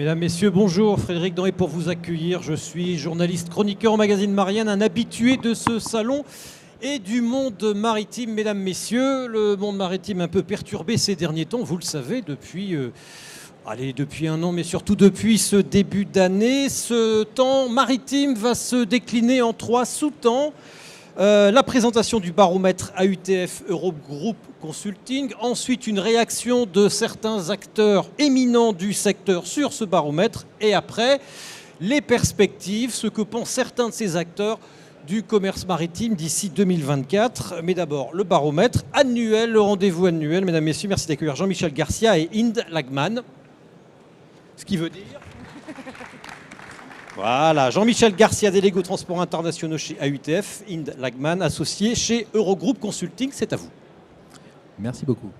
Mesdames, Messieurs, bonjour. Frédéric Danhé pour vous accueillir. Je suis journaliste chroniqueur au magazine Marianne, un habitué de ce salon et du monde maritime. Mesdames, Messieurs, le monde maritime un peu perturbé ces derniers temps, vous le savez, depuis un an, mais surtout depuis ce début d'année. Ce temps maritime va se décliner en 3 sous-temps. La présentation du baromètre AUTF Eurogroup Consulting, ensuite une réaction de certains acteurs éminents du secteur sur ce baromètre, et après les perspectives, ce que pensent certains de ces acteurs du commerce maritime d'ici 2024. Mais d'abord, le baromètre annuel, le rendez-vous annuel. Mesdames, Messieurs, merci d'accueillir Jean-Michel Garcia et Hind Lagman. Ce qui veut dire... Voilà, Jean-Michel Garcia, délégué aux transports internationaux chez AUTF, Hind Lagman, associé chez Eurogroup Consulting, c'est à vous. Merci beaucoup.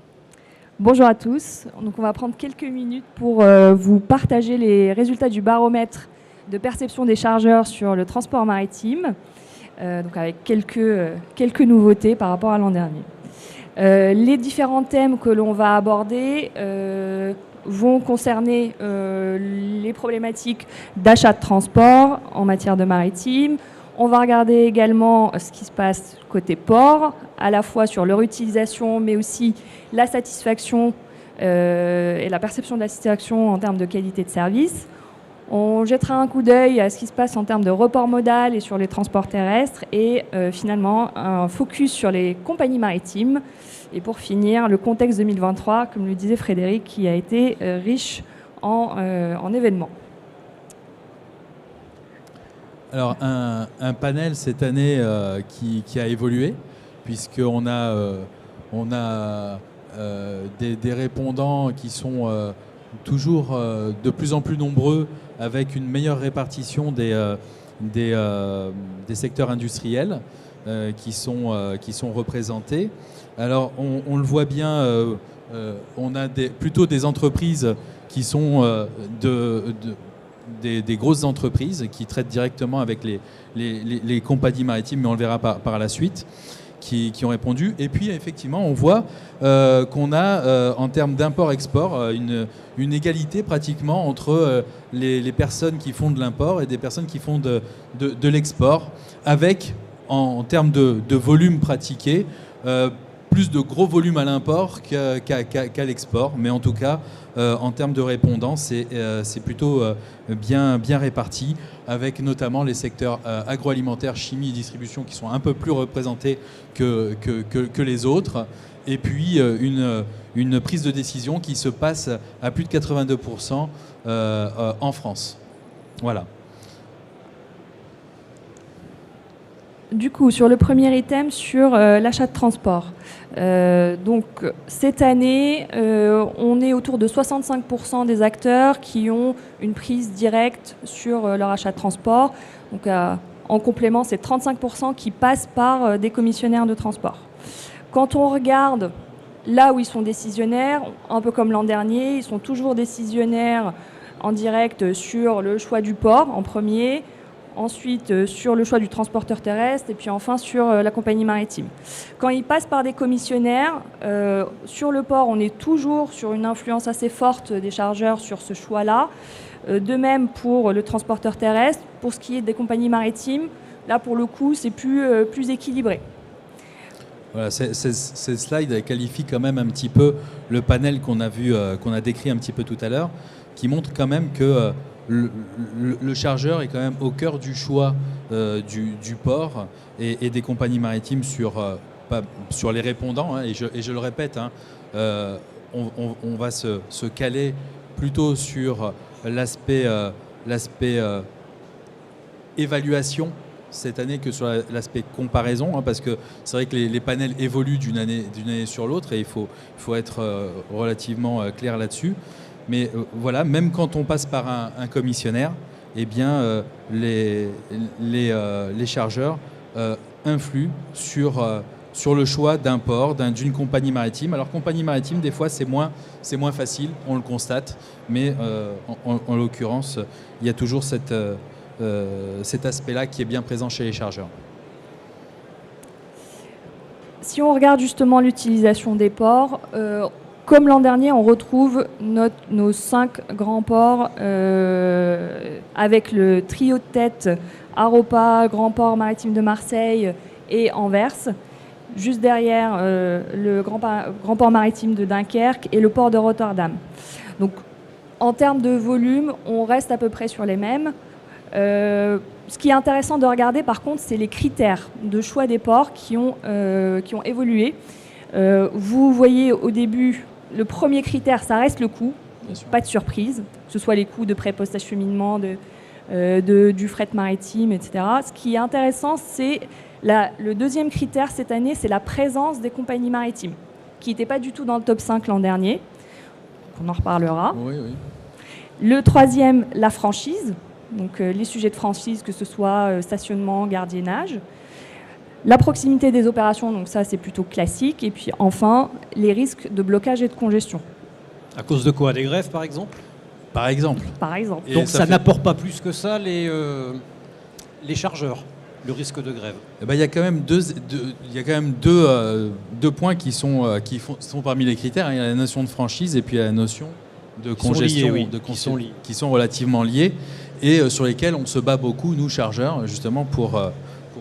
Bonjour à tous. Donc on va prendre quelques minutes pour vous partager les résultats du baromètre de perception des chargeurs sur le transport maritime, donc avec quelques nouveautés par rapport à l'an dernier. Les différents thèmes que l'on va aborder vont concerner les problématiques d'achat de transport en matière de maritime. On va regarder également ce qui se passe côté port, à la fois sur leur utilisation, mais aussi la satisfaction et la perception de la satisfaction en termes de qualité de service. On jettera un coup d'œil à ce qui se passe en termes de report modal et sur les transports terrestres et finalement un focus sur les compagnies maritimes. Et pour finir, le contexte 2023, comme le disait Frédéric, qui a été riche en événements. Alors, un panel cette année qui a évolué, puisqu'on a des répondants qui sont toujours de plus en plus nombreux, avec une meilleure répartition des secteurs industriels qui sont représentés. Alors, on le voit bien, on a plutôt des entreprises qui sont des grosses entreprises qui traitent directement avec les compagnies maritimes, mais on le verra par la suite, qui ont répondu. Et puis, effectivement, on voit qu'on a, en termes d'import-export, une égalité pratiquement entre les personnes qui font de l'import et des personnes qui font de l'export, avec, en termes de volume pratiqué, plus de gros volumes à l'import qu'à l'export. Mais en tout cas, en termes de répondants, c'est plutôt bien réparti, avec notamment les secteurs agroalimentaire, chimie et distribution qui sont un peu plus représentés que les autres. Et puis une prise de décision qui se passe à plus de 82% en France. Voilà. Du coup, sur le premier item, sur l'achat de transport. Donc, cette année, on est autour de 65% des acteurs qui ont une prise directe sur leur achat de transport. Donc, en complément, c'est 35% qui passent par des commissionnaires de transport. Quand on regarde là où ils sont décisionnaires, un peu comme l'an dernier, ils sont toujours décisionnaires en direct sur le choix du port en premier, ensuite sur le choix du transporteur terrestre et puis enfin sur la compagnie maritime. Quand ils passent par des commissionnaires, sur le port, on est toujours sur une influence assez forte des chargeurs sur ce choix-là. De même pour le transporteur terrestre. Pour ce qui est des compagnies maritimes, là pour le coup, c'est plus équilibré. Voilà, ces slides qualifient quand même un petit peu le panel qu'on a décrit un petit peu tout à l'heure, qui montre quand même que le chargeur est quand même au cœur du choix du port et des compagnies maritimes sur les répondants. Hein, et je le répète, hein, on va se caler plutôt sur l'aspect évaluation cette année que sur l'aspect comparaison, hein, parce que c'est vrai que les panels évoluent d'une année sur l'autre et il faut être relativement clair là-dessus. Mais voilà, même quand on passe par un commissionnaire, eh bien, les chargeurs influent sur le choix d'un port, d'une compagnie maritime. Alors, compagnie maritime, des fois, c'est moins facile, on le constate, mais en l'occurrence, il y a toujours cet aspect-là qui est bien présent chez les chargeurs. Si on regarde justement l'utilisation des ports, comme l'an dernier, on retrouve nos 5 grands ports avec le trio de tête Aropa, Grand Port Maritime de Marseille et Anvers. Juste derrière le Grand Port Maritime de Dunkerque et le port de Rotterdam. Donc, en termes de volume, on reste à peu près sur les mêmes. Ce qui est intéressant de regarder, par contre, c'est les critères de choix des ports qui ont évolué. Vous voyez au début, le premier critère, ça reste le coût. Pas de surprise, que ce soit les coûts de pré-poste acheminement, du fret maritime, etc. Ce qui est intéressant, c'est le deuxième critère cette année, c'est la présence des compagnies maritimes, qui n'était pas du tout dans le top 5 l'an dernier. On en reparlera. Oui, oui. Le troisième, la franchise. Donc les sujets de franchise, que ce soit stationnement, gardiennage. La proximité des opérations, donc ça c'est plutôt classique. Et puis enfin, les risques de blocage et de congestion. À cause de quoi? Des grèves, par exemple? Par exemple. Par exemple. Et Donc ça fait- n'apporte pas plus que ça les chargeurs, le risque de grève. Eh ben, il y a quand même deux points qui sont parmi les critères. Il y a la notion de franchise et puis la notion de Qui sont congestion, liés, oui, qui sont relativement liés et sur lesquels on se bat beaucoup, nous, chargeurs, justement pour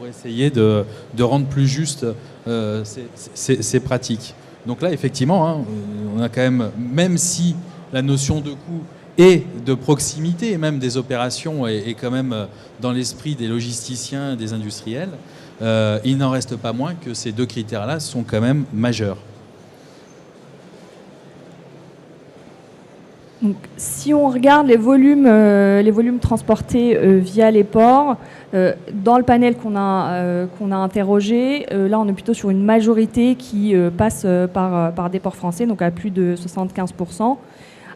essayer de rendre plus juste ces pratiques. Donc là, effectivement, hein, on a quand même si la notion de coût et de proximité, et même des opérations, est quand même dans l'esprit des logisticiens, des industriels, il n'en reste pas moins que ces deux critères-là sont quand même majeurs. Donc, si on regarde les volumes transportés via les ports, dans le panel qu'on a interrogé, là on est plutôt sur une majorité qui passe par des ports français, donc à plus de 75%,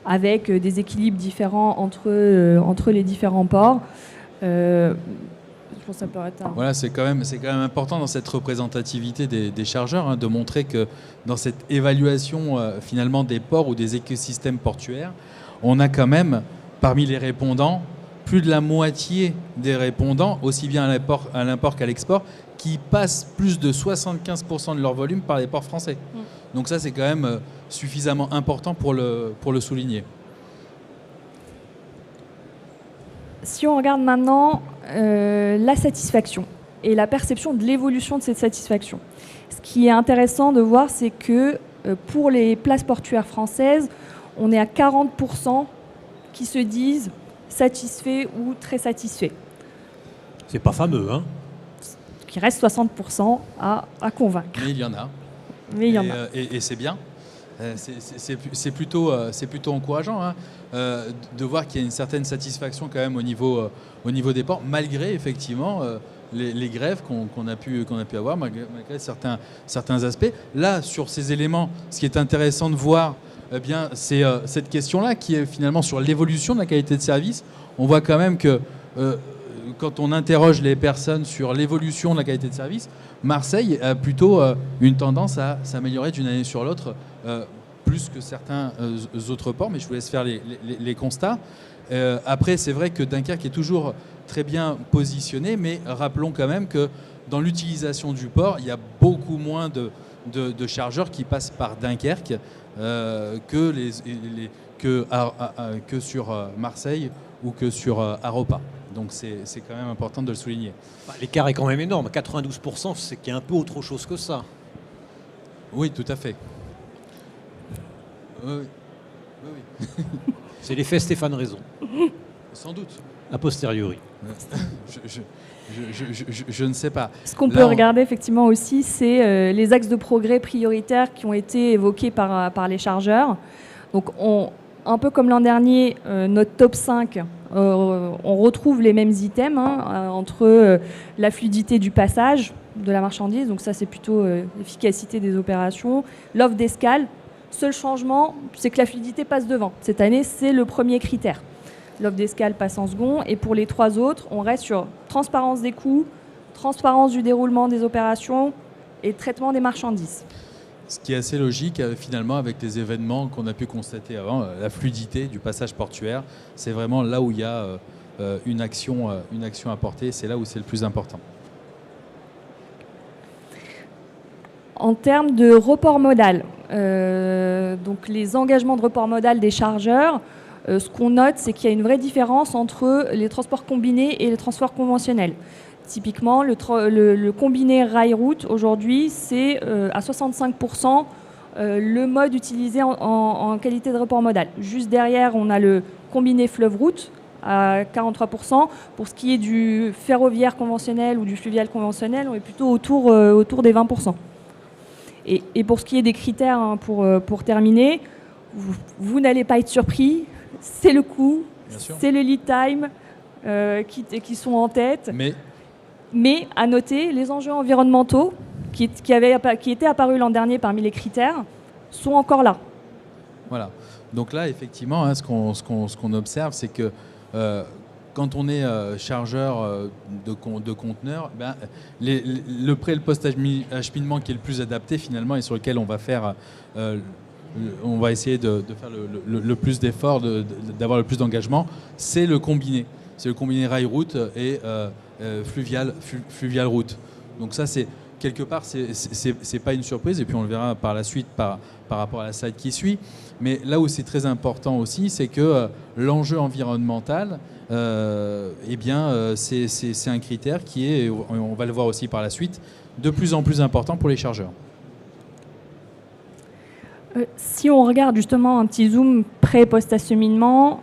avec des équilibres différents entre les différents ports. Je pense que ça peut être Voilà, c'est quand même important dans cette représentativité des chargeurs, hein, de montrer que dans cette évaluation finalement des ports ou des écosystèmes portuaires, on a quand même parmi les répondants plus de la moitié des répondants, aussi bien à l'import qu'à l'export, qui passent plus de 75% de leur volume par les ports français. Donc ça, c'est quand même suffisamment important pour le souligner. Si on regarde maintenant la satisfaction et la perception de l'évolution de cette satisfaction, ce qui est intéressant de voir, c'est que pour les places portuaires françaises, on est à 40% qui se disent satisfaits ou très satisfaits. C'est pas fameux, hein? Il reste 60% à convaincre. Mais il y en a. Mais il y en a. Et c'est bien. C'est plutôt encourageant, hein, de voir qu'il y a une certaine satisfaction quand même au niveau des ports, malgré effectivement les grèves qu'on a pu avoir, malgré certains aspects. Là, sur ces éléments, ce qui est intéressant de voir, eh bien, c'est cette question-là qui est finalement sur l'évolution de la qualité de service. On voit quand même que quand on interroge les personnes sur l'évolution de la qualité de service, Marseille a plutôt une tendance à s'améliorer d'une année sur l'autre, plus que certains autres ports, mais je vous laisse faire les constats. Après, c'est vrai que Dunkerque est toujours très bien positionné, mais rappelons quand même que dans l'utilisation du port, il y a beaucoup moins de chargeurs qui passent par Dunkerque que sur Marseille ou que sur Aropa. Donc c'est quand même important de le souligner. L'écart est quand même énorme. 92%, c'est qu'il y a un peu autre chose que ça. Oui, tout à fait. Oui. C'est l'effet Stéphane Raison, Sans doute. a posteriori. Je ne sais pas. Ce qu'on peut regarder effectivement aussi, c'est les axes de progrès prioritaires qui ont été évoqués par les chargeurs. Donc un peu comme l'an dernier, notre top 5, on retrouve les mêmes items, hein, entre la fluidité du passage de la marchandise, donc ça c'est plutôt l'efficacité des opérations, l'offre d'escale. Seul changement, c'est que la fluidité passe devant. Cette année, c'est le premier critère. L'offre d'escale passe en second. Et pour les trois autres, on reste sur transparence des coûts, transparence du déroulement des opérations et traitement des marchandises. Ce qui est assez logique finalement avec les événements qu'on a pu constater avant, la fluidité du passage portuaire, c'est vraiment là où il y a une action à porter, c'est là où c'est le plus important. En termes de report modal, donc les engagements de report modal des chargeurs, ce qu'on note, c'est qu'il y a une vraie différence entre les transports combinés et les transports conventionnels. Typiquement, le combiné rail-route, aujourd'hui, c'est à 65% le mode utilisé en qualité de report modal. Juste derrière, on a le combiné fleuve-route à 43%. Pour ce qui est du ferroviaire conventionnel ou du fluvial conventionnel, on est plutôt autour des 20%. Et pour ce qui est des critères, hein, pour terminer, vous n'allez pas être surpris, c'est le coût, c'est le lead time qui sont en tête. Mais à noter, les enjeux environnementaux qui étaient apparus l'an dernier parmi les critères sont encore là. Voilà. Donc là, effectivement, hein, ce qu'on observe, c'est que quand on est chargeur de conteneurs, ben, le pré- et le post-acheminement qui est le plus adapté finalement et sur lequel on va faire, on va essayer de faire le plus d'efforts, d'avoir le plus d'engagement, c'est le combiné. C'est le combiné rail-route et fluvial route. Donc ça, c'est quelque part, c'est pas une surprise, et puis on le verra par la suite par rapport à la slide qui suit. Mais là où c'est très important aussi, c'est que l'enjeu environnemental, eh bien, c'est un critère qui est, on va le voir aussi par la suite, de plus en plus important pour les chargeurs. Si on regarde justement un petit zoom pré- et post-acheminement,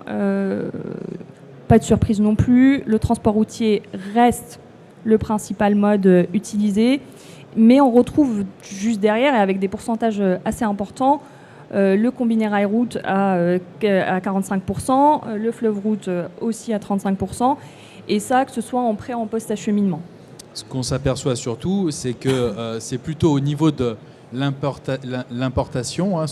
pas de surprise non plus, le transport routier reste le principal mode utilisé, mais on retrouve juste derrière, et avec des pourcentages assez importants, le combiné rail-route à 45%, le fleuve-route aussi à 35%, et ça, que ce soit en pré- ou en post-acheminement. Ce qu'on s'aperçoit surtout, c'est que c'est plutôt au niveau de l'importation, hein,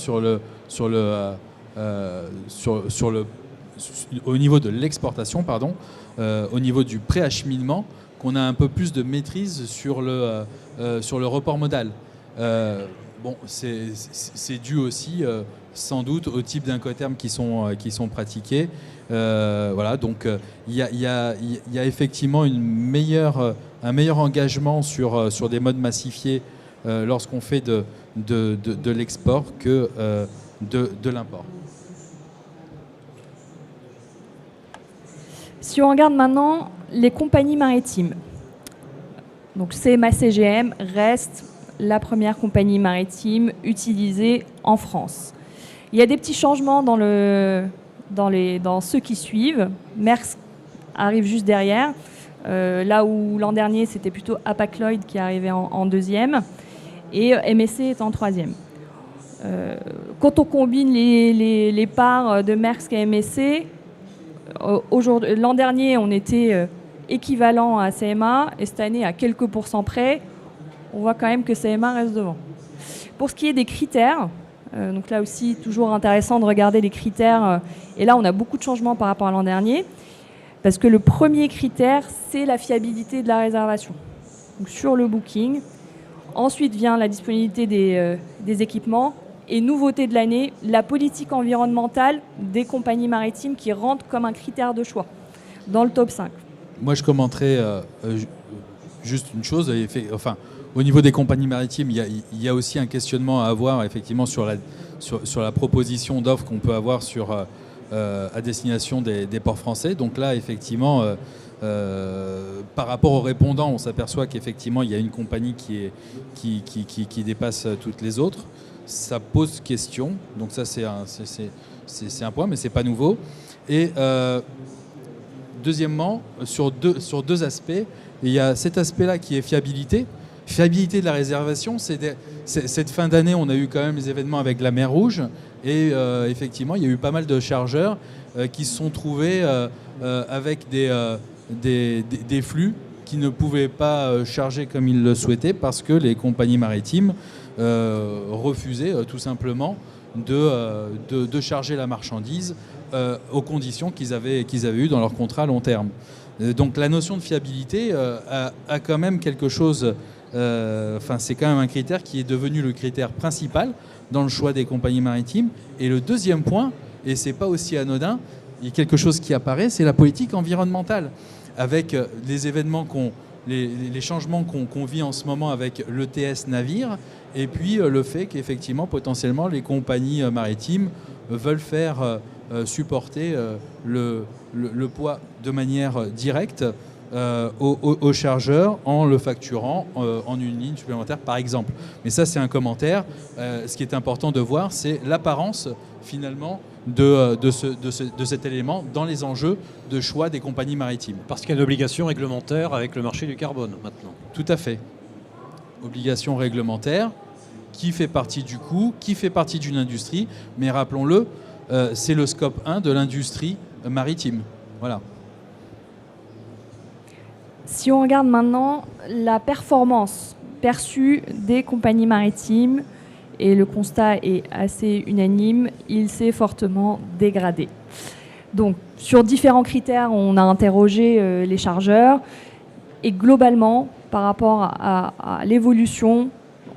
au niveau de l'exportation, pardon, au niveau du préacheminement, qu'on a un peu plus de maîtrise sur le report modal. Bon, c'est dû aussi sans doute au type d'incoterms qui sont pratiqués. Voilà, donc il y a effectivement un meilleur engagement sur des modes massifiés lorsqu'on fait de l'export que de l'import. Si on regarde maintenant les compagnies maritimes, donc CMA-CGM reste la première compagnie maritime utilisée en France. Il y a des petits changements dans ceux qui suivent. Maersk arrive juste derrière, là où l'an dernier c'était plutôt Hapag-Lloyd qui arrivait en deuxième, et MSC est en troisième. Quand on combine les parts de Maersk et MSC, l'an dernier on était équivalent à CMA, et cette année à quelques pourcents près, on voit quand même que CMA reste devant. Pour ce qui est des critères, donc là aussi toujours intéressant de regarder les critères, et là on a beaucoup de changements par rapport à l'an dernier, parce que le premier critère c'est la fiabilité de la réservation, donc sur le booking. Ensuite vient la disponibilité des équipements, et nouveauté de l'année, la politique environnementale des compagnies maritimes qui rentre comme un critère de choix dans le top 5. Moi, je commenterai juste une chose. Enfin, au niveau des compagnies maritimes, il y a aussi un questionnement à avoir effectivement sur la proposition d'offres qu'on peut avoir à destination des ports français. Donc là, effectivement, par rapport aux répondants, on s'aperçoit qu'effectivement, il y a une compagnie qui dépasse toutes les autres. Ça pose question. Donc ça, c'est un point, mais c'est pas nouveau. Et deuxièmement, sur deux aspects, il y a cet aspect-là qui est fiabilité. Fiabilité de la réservation, cette fin d'année, on a eu quand même les événements avec la mer Rouge, et effectivement, il y a eu pas mal de chargeurs qui se sont trouvés avec des flux qui ne pouvaient pas charger comme ils le souhaitaient parce que les compagnies maritimes refusaient tout simplement de charger la marchandise aux conditions qu'ils avaient eues dans leur contrat à long terme. Donc la notion de fiabilité a quand même quelque chose, c'est quand même un critère qui est devenu le critère principal dans le choix des compagnies maritimes. Et le deuxième point, et c'est pas aussi anodin, il y a quelque chose qui apparaît, c'est la politique environnementale. Avec les événements les changements qu'on vit en ce moment avec l'ETS navire, et puis le fait qu'effectivement, potentiellement, les compagnies maritimes veulent faire supporter le poids de manière directe aux chargeurs en le facturant en une ligne supplémentaire, par exemple. Mais ça, c'est un commentaire. Ce qui est important de voir, c'est l'apparence, finalement, de cet élément dans les enjeux de choix des compagnies maritimes. Parce qu'il y a une obligation réglementaire avec le marché du carbone, maintenant. Tout à fait. Obligation réglementaire qui fait partie du coût, qui fait partie d'une industrie, mais rappelons-le, c'est le scope 1 de l'industrie maritime. Voilà. Si on regarde maintenant la performance perçue des compagnies maritimes, et le constat est assez unanime, il s'est fortement dégradé. Donc, sur différents critères, on a interrogé les chargeurs, et globalement, par rapport à l'évolution,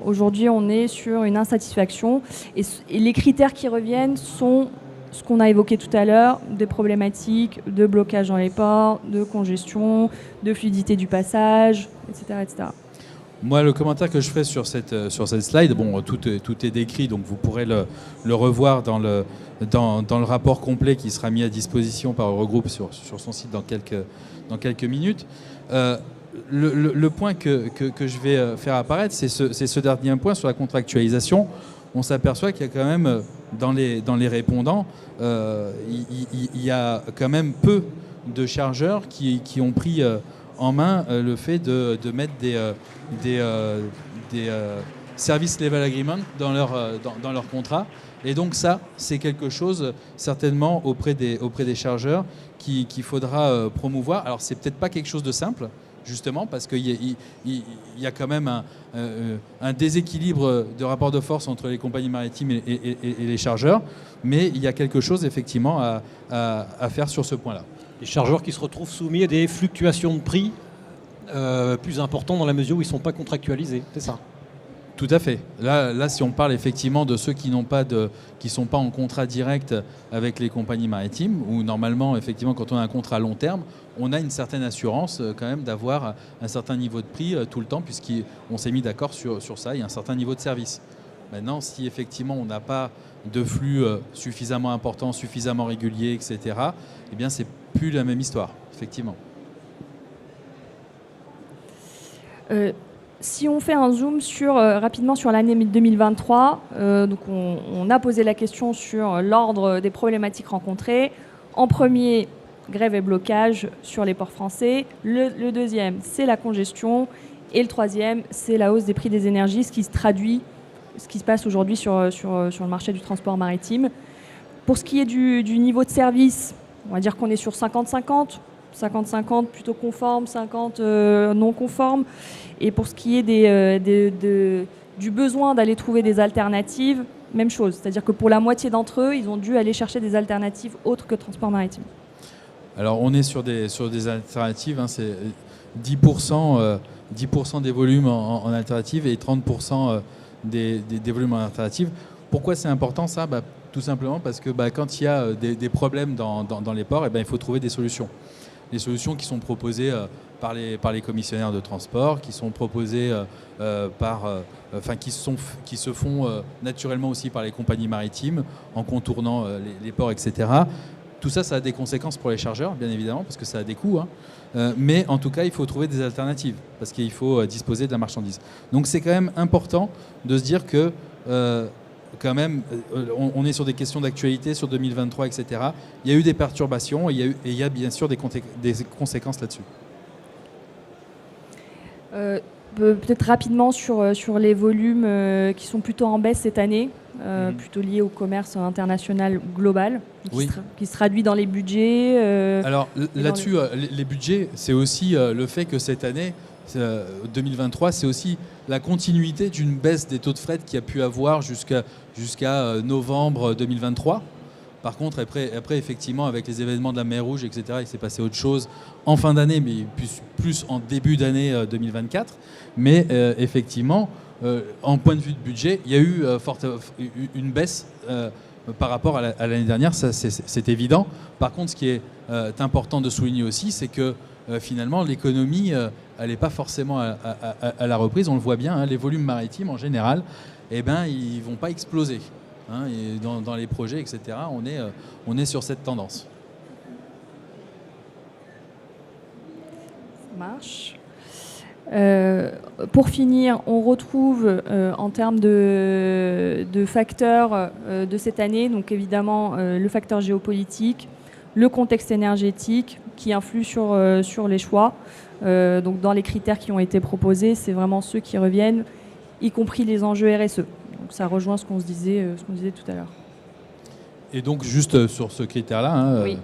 aujourd'hui, on est sur une insatisfaction, et les critères qui reviennent sont ce qu'on a évoqué tout à l'heure, des problématiques de blocage dans les ports, de congestion, de fluidité du passage, etc., etc. Moi, le commentaire que je ferai sur cette slide, bon, tout est décrit, donc vous pourrez le revoir dans le rapport complet qui sera mis à disposition par Eurogroupe sur son site dans quelques minutes. Le point que je vais faire apparaître, c'est ce dernier point sur la contractualisation. On s'aperçoit qu'il y a quand même, dans les répondants, il y a quand même peu de chargeurs qui ont pris en main le fait de mettre des service level agreement dans leur contrat. Et donc ça, c'est quelque chose certainement auprès des chargeurs qu'il faudra promouvoir. Alors c'est peut-être pas quelque chose de simple, justement, parce qu'il y a quand même un déséquilibre de rapport de force entre les compagnies maritimes et les chargeurs, mais il y a quelque chose effectivement à faire sur ce point-là. Les chargeurs qui se retrouvent soumis à des fluctuations de prix plus importantes dans la mesure où ils ne sont pas contractualisés, c'est ça? Tout à fait. Là, si on parle effectivement de ceux qui sont pas en contrat direct avec les compagnies maritimes, où normalement, effectivement, quand on a un contrat à long terme, on a une certaine assurance quand même d'avoir un certain niveau de prix tout le temps, puisqu'on s'est mis d'accord sur ça, il y a un certain niveau de service. Maintenant, si effectivement on n'a pas de flux suffisamment important, suffisamment régulier, etc., eh bien, c'est plus la même histoire, effectivement. Si on fait un zoom rapidement sur l'année 2023, donc on a posé la question sur l'ordre des problématiques rencontrées. En premier, grève et blocage sur les ports français. Le deuxième, c'est la congestion. Et le troisième, c'est la hausse des prix des énergies, ce qui se passe aujourd'hui sur le marché du transport maritime. Pour ce qui est du niveau de service, on va dire qu'on est sur 50-50. 50-50 plutôt conforme, 50 non conforme. Et pour ce qui est du besoin d'aller trouver des alternatives, même chose. C'est-à-dire que pour la moitié d'entre eux, ils ont dû aller chercher des alternatives autres que transport maritime. Alors on est sur des alternatives, hein, c'est 10% des volumes en alternative et 30% des volumes en alternative. Pourquoi c'est important ça? Tout simplement parce que quand il y a des problèmes dans les ports, il faut trouver des solutions. Les solutions qui sont proposées par les commissionnaires de transport, qui sont proposées qui se font naturellement aussi par les compagnies maritimes en contournant les ports, etc. Tout ça, ça a des conséquences pour les chargeurs, bien évidemment, parce que ça a des coûts. Mais en tout cas, il faut trouver des alternatives, parce qu'il faut disposer de la marchandise. Donc c'est quand même important de se dire que quand même, on est sur des questions d'actualité sur 2023, etc. Il y a eu des perturbations et il y a bien sûr des conséquences là-dessus. Peut-être rapidement sur les volumes qui sont plutôt en baisse cette année, plutôt liés au commerce international global, qui se traduit dans les budgets. Alors là-dessus, les budgets, c'est aussi le fait que cette année, 2023, c'est aussi la continuité d'une baisse des taux de fret qu'il y a pu avoir jusqu'à novembre 2023. Par contre, après, effectivement, avec les événements de la mer Rouge, etc., il s'est passé autre chose en fin d'année, mais plus en début d'année 2024. Mais effectivement, en point de vue de budget, il y a eu une baisse par rapport à l'année dernière, ça, c'est évident. Par contre, ce qui est important de souligner aussi, c'est que finalement, l'économie, elle n'est pas forcément à la reprise. On le voit bien, hein, les volumes maritimes, en général, ils ne vont pas exploser. Hein, et dans les projets, etc., on est sur cette tendance. Ça marche. Pour finir, on retrouve en termes de facteurs de cette année, donc évidemment le facteur géopolitique, le contexte énergétique qui influe sur les choix. Donc dans les critères qui ont été proposés, c'est vraiment ceux qui reviennent, y compris les enjeux RSE. Donc ça rejoint ce qu'on disait tout à l'heure. Et donc juste sur ce critère-là, hein, oui.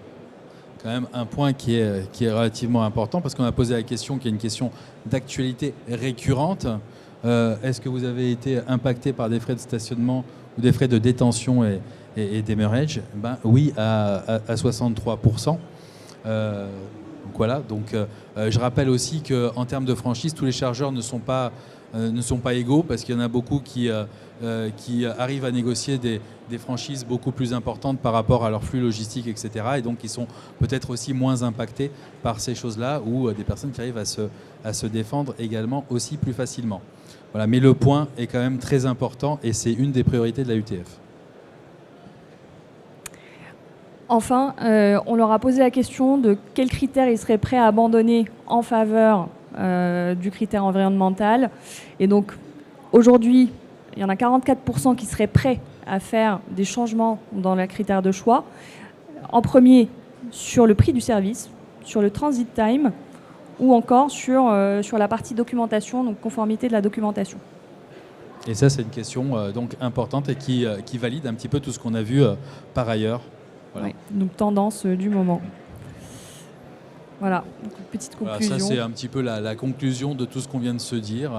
Quand même un point qui est relativement important, parce qu'on a posé la question, qui est une question d'actualité récurrente. Est-ce que vous avez été impacté par des frais de stationnement ou des frais de détention et demurrage? Oui, à 63%. Donc voilà. Donc je rappelle aussi qu'en termes de franchise, tous les chargeurs ne sont pas égaux, parce qu'il y en a beaucoup qui arrivent à négocier des franchises beaucoup plus importantes par rapport à leur flux logistique, etc. Et donc ils sont peut-être aussi moins impactés par ces choses-là, ou des personnes qui arrivent à se défendre également aussi plus facilement. Voilà. Mais le point est quand même très important, et c'est une des priorités de la UTF. Enfin, on leur a posé la question de quels critères ils seraient prêts à abandonner en faveur du critère environnemental. Et donc, aujourd'hui, il y en a 44% qui seraient prêts à faire des changements dans les critères de choix. En premier, sur le prix du service, sur le transit time, ou encore sur la partie documentation, donc conformité de la documentation. Et ça, c'est une question donc importante et qui valide un petit peu tout ce qu'on a vu par ailleurs. Voilà. Oui, donc tendance du moment. Voilà, donc petite conclusion. Voilà, ça, c'est un petit peu la conclusion de tout ce qu'on vient de se dire,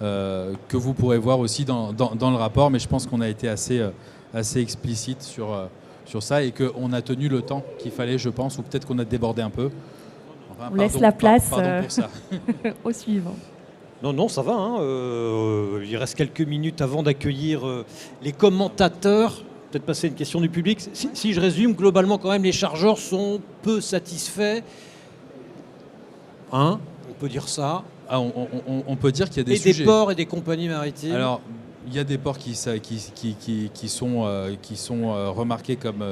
que vous pourrez voir aussi dans le rapport, mais je pense qu'on a été assez explicite sur ça, et qu'on a tenu le temps qu'il fallait, je pense, ou peut-être qu'on a débordé un peu. Enfin, on laisse la place pardon pour ça. au suivant. Non, ça va. Hein. Il reste quelques minutes avant d'accueillir les commentateurs. Peut-être passer une question du public. Si je résume, globalement, quand même, les chargeurs sont peu satisfaits. Hein, on peut dire ça. On peut dire qu'il y a des sujets. Des ports et des compagnies maritimes. Alors, il y a des ports qui sont remarqués comme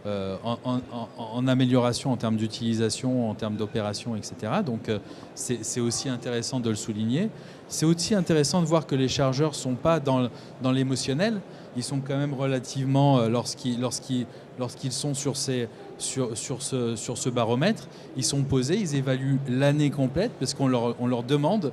en amélioration en termes d'utilisation, en termes d'opération, etc. Donc, c'est aussi intéressant de le souligner. C'est aussi intéressant de voir que les chargeurs ne sont pas dans l'émotionnel. Ils sont quand même relativement, lorsqu'ils sont sur ce baromètre, ils sont posés, ils évaluent l'année complète, parce qu'on leur demande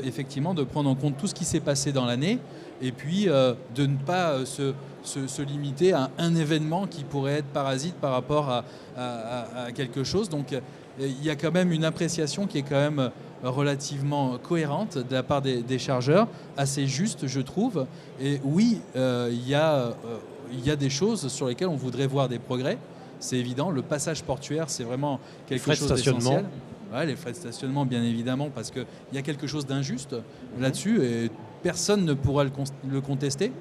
effectivement de prendre en compte tout ce qui s'est passé dans l'année, et puis de ne pas se limiter à un événement qui pourrait être parasite par rapport à quelque chose. Donc il y a quand même une appréciation qui est quand même relativement cohérente de la part des chargeurs, assez juste, je trouve. Et oui, il y a des choses sur lesquelles on voudrait voir des progrès. C'est évident, le passage portuaire, c'est vraiment quelque chose d'essentiel. Ouais, les frais de stationnement, bien évidemment, parce qu'il y a quelque chose d'injuste là-dessus, et personne ne pourra le contester.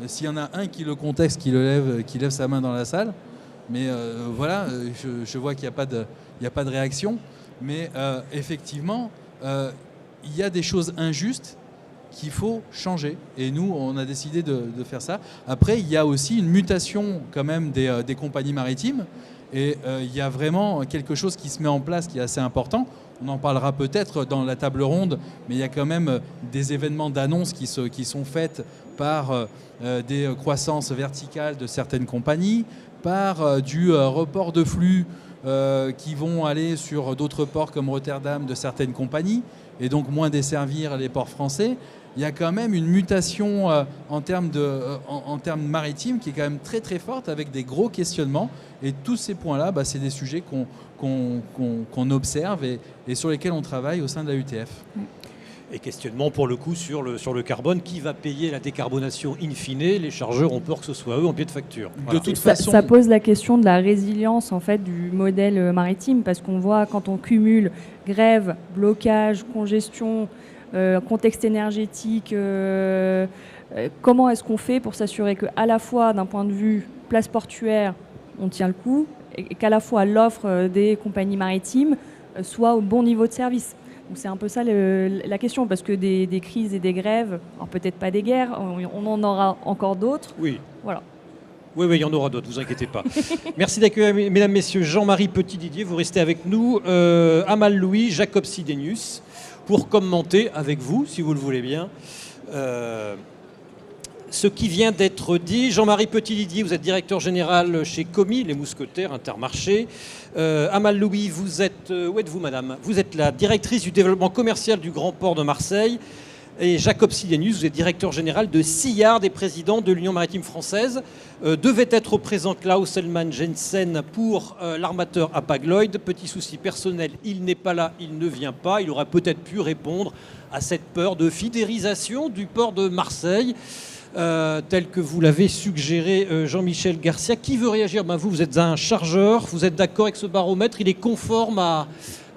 S'il y en a un qui le conteste, qui lève sa main dans la salle, mais voilà, je vois qu'il n'y a pas de réaction. Mais effectivement, il y a des choses injustes qu'il faut changer. Et nous, on a décidé de faire ça. Après, il y a aussi une mutation quand même des compagnies maritimes. Et il y a vraiment quelque chose qui se met en place qui est assez important. On en parlera peut-être dans la table ronde, mais il y a quand même des événements d'annonce qui sont faites par des croissances verticales de certaines compagnies, par du report de flux qui vont aller sur d'autres ports comme Rotterdam de certaines compagnies, et donc moins desservir les ports français. Il y a quand même une mutation en termes maritimes qui est quand même très très forte, avec des gros questionnements. Et tous ces points-là, c'est des sujets qu'on observe et sur lesquels on travaille au sein de la UTF. Et questionnement pour le coup sur le carbone. Qui va payer la décarbonation in fine? Les chargeurs ont peur que ce soit eux en pied de facture. Voilà. De toute façon, ça pose la question de la résilience en fait du modèle maritime, parce qu'on voit quand on cumule grève, blocage, congestion, contexte énergétique, comment est-ce qu'on fait pour s'assurer qu'à la fois d'un point de vue place portuaire, on tient le coup, et qu'à la fois l'offre des compagnies maritimes soit au bon niveau de service. Donc c'est un peu ça la question, parce que des crises et des grèves, alors peut-être pas des guerres, on en aura encore d'autres. Oui. Voilà. Oui, il y en aura d'autres, vous inquiétez pas. Merci d'accueillir, mesdames, messieurs, Jean-Marie Petit-Didier. Vous restez avec nous. Amal Louis, Jacob Sidenius, pour commenter avec vous, si vous le voulez bien, ce qui vient d'être dit. Jean-Marie Petit-Didier, vous êtes directeur général chez Comi, les mousquetaires, Intermarché. Amal Louis, vous êtes... où êtes-vous, madame? Vous êtes la directrice du développement commercial du Grand Port de Marseille. Et Jacob Sidenius, vous êtes directeur général de SIARD et président de l'Union maritime française. Devait être présent Klaus Hellmann Jensen pour l'armateur Hapag-Lloyd. Petit souci personnel, il n'est pas là, il ne vient pas. Il aurait peut-être pu répondre à cette peur de fidérisation du port de Marseille, tel que vous l'avez suggéré, Jean-Michel Garcia. Qui veut réagir? Vous êtes un chargeur, vous êtes d'accord avec ce baromètre? Il est conforme à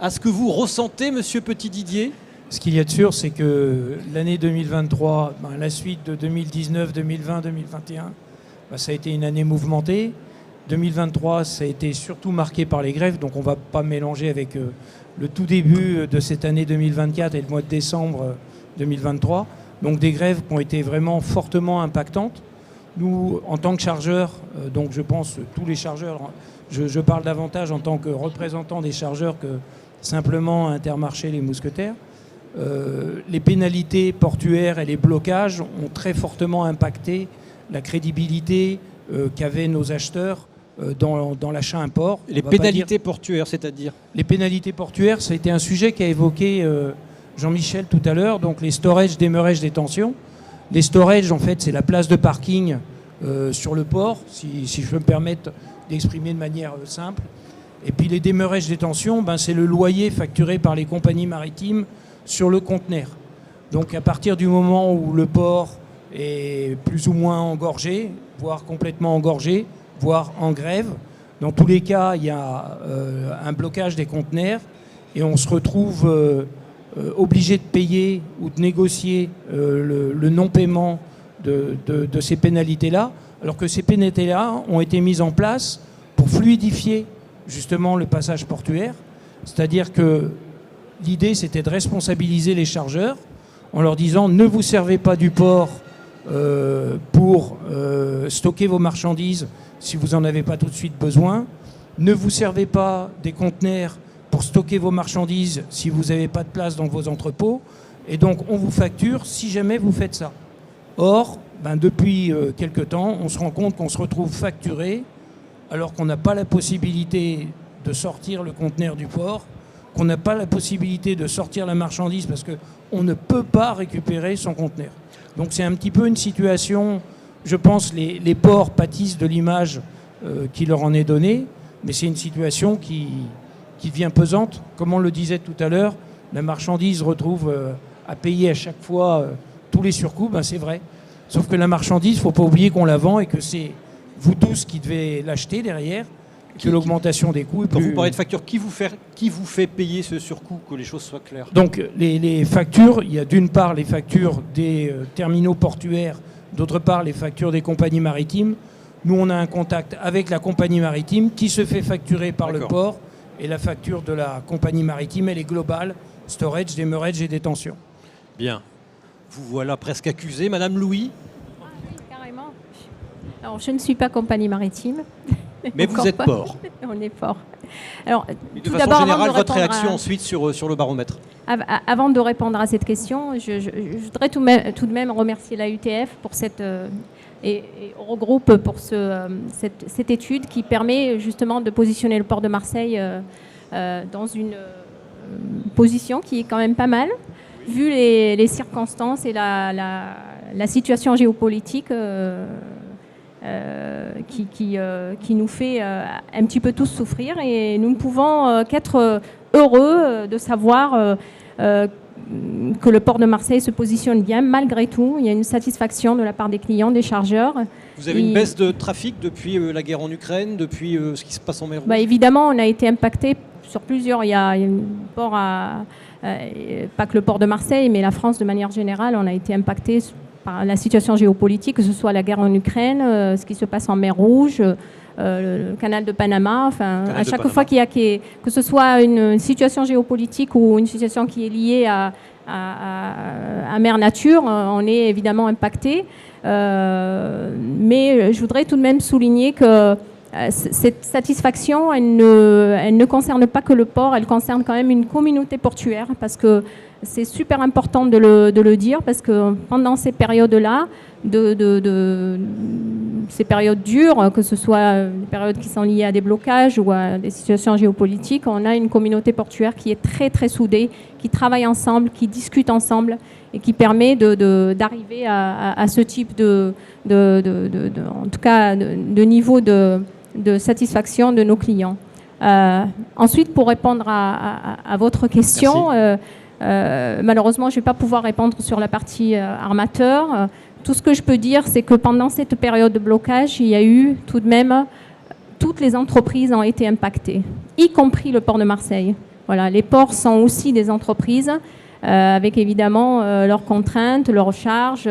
ce que vous ressentez, monsieur Petit-Didier? Ce qu'il y a de sûr, c'est que l'année 2023, la suite de 2019, 2020, 2021, ça a été une année mouvementée. 2023, ça a été surtout marqué par les grèves, donc on ne va pas mélanger avec le tout début de cette année 2024 et le mois de décembre 2023. Donc des grèves qui ont été vraiment fortement impactantes. Nous, en tant que chargeurs, donc je pense tous les chargeurs, je parle davantage en tant que représentant des chargeurs que simplement Intermarché, les mousquetaires. Les pénalités portuaires et les blocages ont très fortement impacté la crédibilité qu'avaient nos acheteurs dans l'achat import. Les pénalités portuaires, c'est-à-dire? Les pénalités portuaires, ça a été un sujet qu'a évoqué Jean-Michel tout à l'heure, donc les storage, démarrage, détention. Les storage, en fait, c'est la place de parking sur le port, si je peux me permettre d'exprimer de manière simple. Et puis les démarrages, détention, c'est le loyer facturé par les compagnies maritimes sur le conteneur. Donc à partir du moment où le port est plus ou moins engorgé, voire complètement engorgé, voire en grève, dans tous les cas, il y a un blocage des conteneurs et on se retrouve obligé de payer ou de négocier le non-paiement de ces pénalités-là, alors que ces pénalités-là ont été mises en place pour fluidifier justement le passage portuaire, c'est-à-dire que l'idée, c'était de responsabiliser les chargeurs en leur disant « Ne vous servez pas du port pour stocker vos marchandises si vous n'en avez pas tout de suite besoin. Ne vous servez pas des conteneurs pour stocker vos marchandises si vous n'avez pas de place dans vos entrepôts. Et donc, on vous facture si jamais vous faites ça. » Or, depuis quelque temps, on se rend compte qu'on se retrouve facturé alors qu'on n'a pas la possibilité de sortir le conteneur du port, qu'on n'a pas la possibilité de sortir la marchandise parce qu'on ne peut pas récupérer son conteneur. Donc c'est un petit peu une situation, je pense, les ports pâtissent de l'image qui leur en est donnée, mais c'est une situation qui devient pesante. Comme on le disait tout à l'heure, la marchandise retrouve à payer à chaque fois tous les surcoûts, c'est vrai. Sauf que la marchandise, il ne faut pas oublier qu'on la vend et que c'est vous tous qui devez l'acheter derrière. Que l'augmentation des coûts est Quand plus... vous parlez de facture, qui vous fait payer ce surcoût, que les choses soient claires? Donc les factures, il y a d'une part les factures des terminaux portuaires, d'autre part les factures des compagnies maritimes. Nous, on a un contact avec la compagnie maritime qui se fait facturer par le port et la facture de la compagnie maritime, elle est globale, storage, demurrage et détention. Bien. Vous voilà presque accusé, Madame Louis. Oui, carrément. Alors, je ne suis pas compagnie maritime. Mais vous êtes port. On est port. Alors, de façon générale, votre réaction ensuite sur le baromètre. Avant de répondre à cette question, je voudrais tout de même remercier la UTF pour et regroupe pour cette étude qui permet justement de positionner le port de Marseille dans une position qui est quand même pas mal, vu les circonstances et la situation géopolitique qui nous fait un petit peu tous souffrir, et nous ne pouvons qu'être heureux de savoir que le port de Marseille se positionne bien malgré tout. Il y a une satisfaction de la part des clients, des chargeurs. Vous avez une baisse de trafic depuis la guerre en Ukraine, depuis ce qui se passe en mer Rouge? Évidemment, on a été impacté sur plusieurs. Il y a un port pas que le port de Marseille, mais la France de manière générale, on a été impacté par la situation géopolitique, que ce soit la guerre en Ukraine, ce qui se passe en mer Rouge, le canal de Panama. Enfin, Canal à de chaque Panama. fois que ce soit une situation géopolitique ou une situation qui est liée à Mère Nature, on est évidemment impacté. Mais je voudrais tout de même souligner que cette satisfaction, elle ne concerne pas que le port, elle concerne quand même une communauté portuaire, parce que c'est super important de le dire, parce que pendant ces périodes-là, ces périodes dures, que ce soit des périodes qui sont liées à des blocages ou à des situations géopolitiques, on a une communauté portuaire qui est très très soudée, qui travaille ensemble, qui discute ensemble et qui permet d'arriver à ce type en tout cas, de niveau de satisfaction de nos clients. Ensuite, pour répondre à votre question, malheureusement, je ne vais pas pouvoir répondre sur la partie armateur. Tout ce que je peux dire, c'est que pendant cette période de blocage, il y a eu tout de même, toutes les entreprises ont été impactées, y compris le port de Marseille. Voilà, les ports sont aussi des entreprises, avec évidemment leurs contraintes, leurs charges,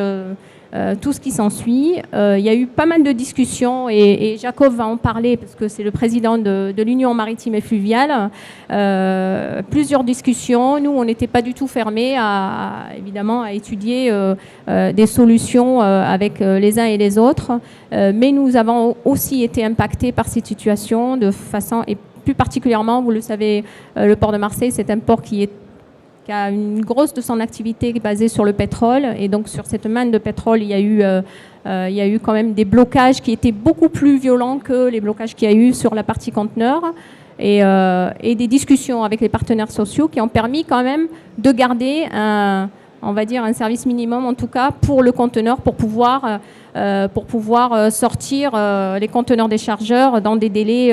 tout ce qui s'ensuit. Il y a eu pas mal de discussions et Jacob va en parler parce que c'est le président de l'Union maritime et fluviale. Plusieurs discussions. Nous, on n'était pas du tout fermés évidemment à étudier des solutions avec les uns et les autres. Mais nous avons aussi été impactés par cette situation de façon, et plus particulièrement, vous le savez, le port de Marseille, c'est un port qui a une grosse de son activité basée sur le pétrole. Et donc, sur cette manne de pétrole, il y a eu quand même des blocages qui étaient beaucoup plus violents que les blocages qu'il y a eu sur la partie conteneur. Et des discussions avec les partenaires sociaux qui ont permis quand même de garder on va dire un service minimum, en tout cas, pour le conteneur, pour pouvoir sortir les conteneurs des chargeurs dans des délais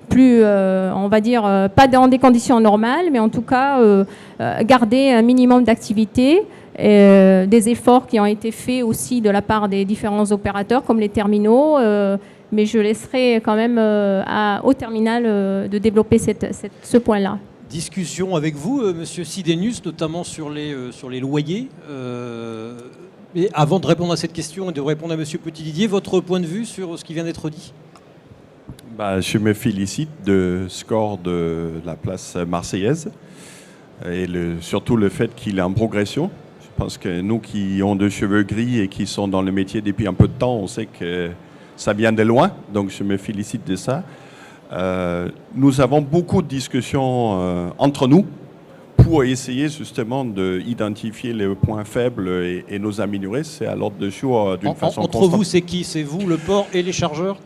plus, on va dire, pas dans des conditions normales, mais en tout cas, garder un minimum d'activité. Des efforts qui ont été faits aussi de la part des différents opérateurs, comme les terminaux, mais je laisserai quand même au terminal de développer ce point-là. Discussion avec vous, Monsieur Sidenius, notamment sur les loyers. Mais avant de répondre à cette question et de répondre à Monsieur Petit-Didier, votre point de vue sur ce qui vient d'être dit? Je me félicite du score de la place marseillaise et surtout le fait qu'il est en progression. Je pense que nous qui avons des cheveux gris et qui sont dans le métier depuis un peu de temps, on sait que ça vient de loin, donc je me félicite de ça. Nous avons beaucoup de discussions entre nous pour essayer justement d'identifier les points faibles et nous améliorer. C'est à l'ordre du jour d'une façon Entre constante. vous, c'est qui? C'est vous, le port et les chargeurs?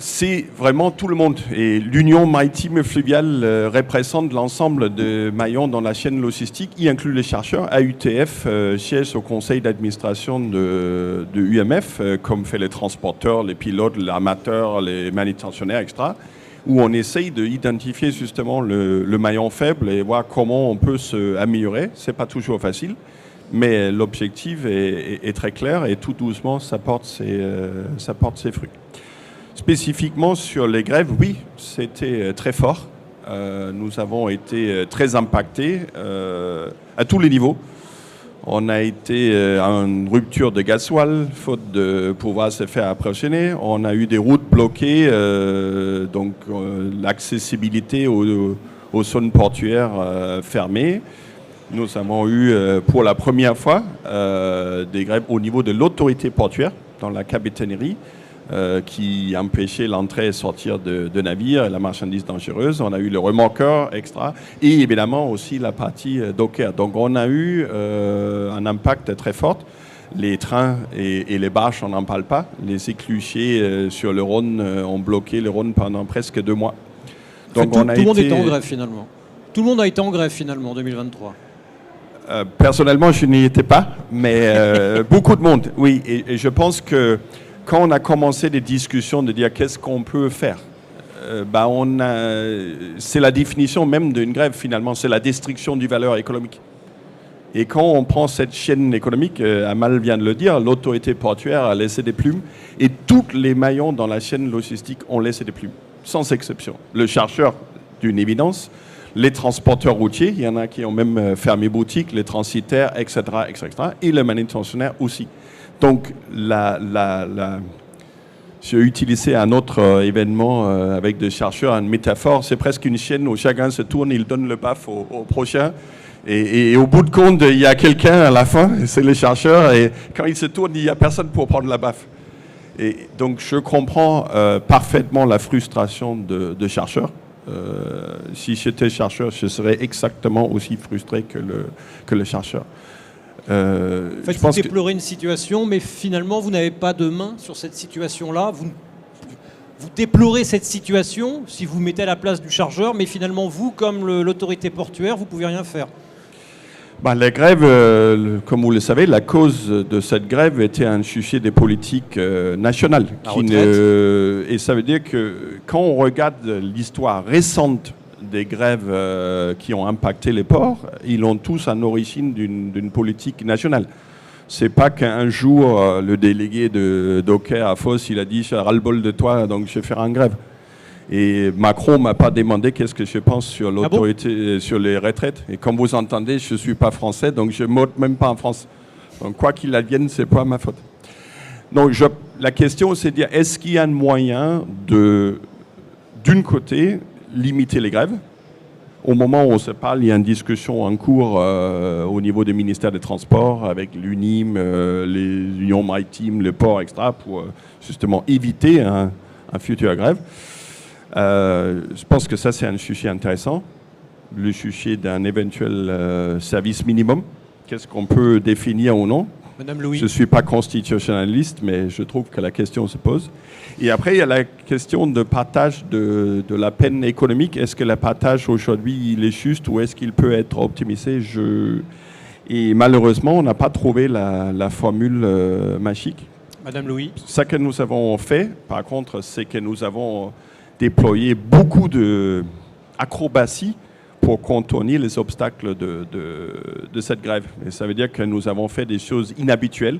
C'est vraiment tout le monde. Et l'Union maritime et fluviale représente l'ensemble des maillons dans la chaîne logistique, y inclut les chercheurs. AUTF siège au conseil d'administration de UMF, comme fait les transporteurs, les pilotes, les amateurs, les manutentionnaires, etc., où on essaye d'identifier justement le maillon faible et voir comment on peut s'améliorer. Ce n'est pas toujours facile, mais l'objectif est très clair et tout doucement, ça porte ses fruits. Spécifiquement sur les grèves, oui, c'était très fort. Nous avons été très impactés à tous les niveaux. On a été en rupture de gasoil, faute de pouvoir se faire approvisionner. On a eu des routes bloquées, donc l'accessibilité aux zones portuaires fermées. Nous avons eu pour la première fois des grèves au niveau de l'autorité portuaire dans la capitainerie, qui empêchait l'entrée et sortir de navires et la marchandise dangereuse. On a eu le remorqueur extra et évidemment aussi la partie docker. Donc on a eu un impact très fort. Les trains et les barges, on n'en parle pas. Les éclusiers sur le Rhône ont bloqué le Rhône pendant presque 2 mois. Donc tout le monde était en grève finalement. Tout le monde a été en grève finalement en 2023. Personnellement, je n'y étais pas, mais beaucoup de monde, oui. Et je pense que quand on a commencé des discussions de dire qu'est-ce qu'on peut faire, c'est la définition même d'une grève finalement, c'est la destruction du valeur économique. Et quand on prend cette chaîne économique, Amal vient de le dire, l'autorité portuaire a laissé des plumes et tous les maillons dans la chaîne logistique ont laissé des plumes, sans exception. Le chercheur, d'une évidence, les transporteurs routiers, il y en a qui ont même fermé boutique, les transitaires, etc., etc., et les manutentionnaires aussi. Donc, J'ai utilisé un autre événement avec des chercheurs, une métaphore. C'est presque une chaîne où chacun se tourne, il donne le baf au prochain. Et au bout de compte, il y a quelqu'un à la fin, c'est les chercheurs. Et quand il se tourne, il n'y a personne pour prendre la baffe. Et donc, je comprends parfaitement la frustration de chercheurs. Si j'étais chercheur, je serais exactement aussi frustré que le chercheur. En fait, vous déplorez une situation, mais finalement, vous n'avez pas de main sur cette situation-là. Vous déplorez cette situation si vous mettez à la place du chargeur, mais finalement, vous, comme l'autorité portuaire, vous ne pouvez rien faire. La grève, comme vous le savez, la cause de cette grève était un sujet des politiques nationales. Et ça veut dire que quand on regarde l'histoire récente des grèves qui ont impacté les ports, ils ont tous une origine d'une politique nationale. C'est pas qu'un jour, le délégué de Docker à Fos, il a dit « j'ai ras-le-bol de toi, donc je vais faire une grève ». Et Macron ne m'a pas demandé qu'est-ce que je pense sur l'autorité, sur les retraites. Et comme vous entendez, je ne suis pas français, donc je ne monte même pas en France. Donc quoi qu'il advienne, ce n'est pas ma faute. Donc la question, c'est de dire, est-ce qu'il y a un moyen d'une côté, limiter les grèves? Au moment où on se parle, il y a une discussion en cours au niveau des ministères des Transports avec l'UNIM, les unions maritimes, le port, etc., pour justement éviter un futur grève. Je pense que ça, c'est un sujet intéressant. Le sujet d'un éventuel service minimum. Qu'est-ce qu'on peut définir ou non? Madame Louis. Je ne suis pas constitutionnaliste, mais je trouve que la question se pose. Et après, il y a la question de partage de la peine économique. Est-ce que le partage aujourd'hui, il est juste ou est-ce qu'il peut être optimisé? Et malheureusement, on n'a pas trouvé la formule magique. Madame Louis. Ce que nous avons fait, par contre, c'est que nous avons déployé beaucoup d'acrobaties pour contourner les obstacles de cette grève. Et ça veut dire que nous avons fait des choses inhabituelles.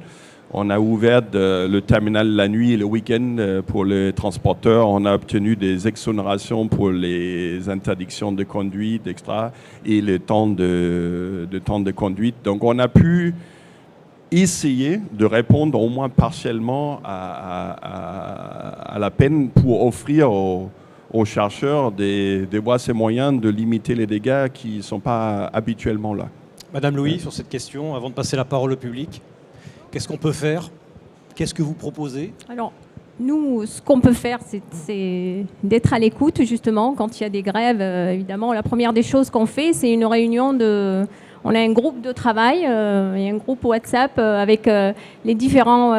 On a ouvert le terminal la nuit et le week-end pour les transporteurs. On a obtenu des exonérations pour les interdictions de conduite, etc. et le temps de conduite. Donc on a pu essayer de répondre au moins partiellement à la peine pour offrir aux chercheurs des voies et moyens de limiter les dégâts qui ne sont pas habituellement là. Madame Louis, sur cette question, avant de passer la parole au public, qu'est-ce qu'on peut faire? Qu'est-ce que vous proposez? Alors, nous, ce qu'on peut faire, c'est d'être à l'écoute, justement, quand il y a des grèves. Évidemment, la première des choses qu'on fait, c'est une réunion On a un groupe de travail, et un groupe WhatsApp avec les différents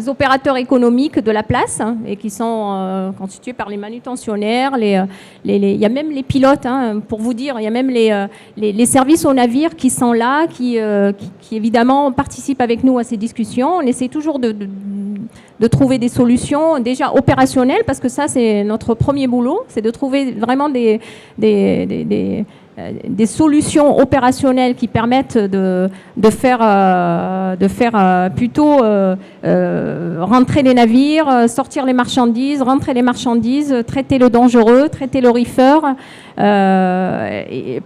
opérateurs économiques de la place, hein, et qui sont constitués par les manutentionnaires, il y a même les pilotes, hein, pour vous dire, il y a même les services au navire qui sont là, qui évidemment participent avec nous à ces discussions. On essaie toujours de trouver des solutions déjà opérationnelles, parce que ça, c'est notre premier boulot, c'est de trouver vraiment des solutions opérationnelles qui permettent de faire plutôt rentrer les navires, sortir les marchandises, rentrer les marchandises, traiter le dangereux, traiter le reefer,